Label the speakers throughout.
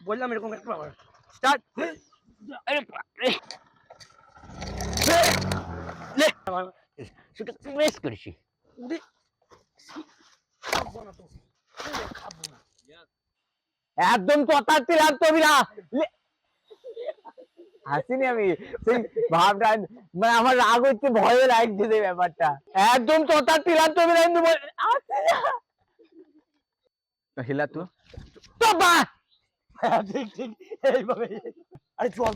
Speaker 1: বললাম এরকম start.
Speaker 2: Miss করেছি। একদম ততাচ্ছিল তুমি না, হাসিনি আমি, সেই ভাবটা মানে আমার রাগ হচ্ছে, ভয়ে লাগছে সেই ব্যাপারটা। একদম ততাচ্ছিল তুমি না, কিন্তু হিলা তো
Speaker 1: ঠিক ঠিক এইভাবে। আরে চল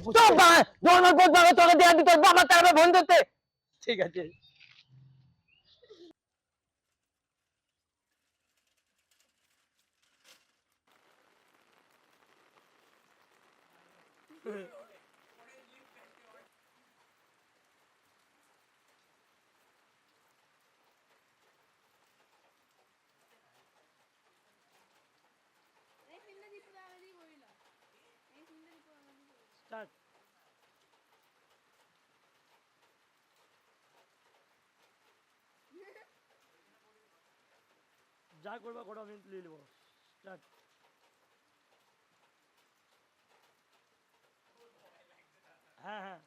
Speaker 2: তোকে দেওয়া দিত বাবা, তারপরে ফোন করতে।
Speaker 1: ঠিক আছে। স্টার্ট। যা করবা করো, আমি নিয়ে নেবো। স্টার্ট। হ্যাঁ হ্যাঁ।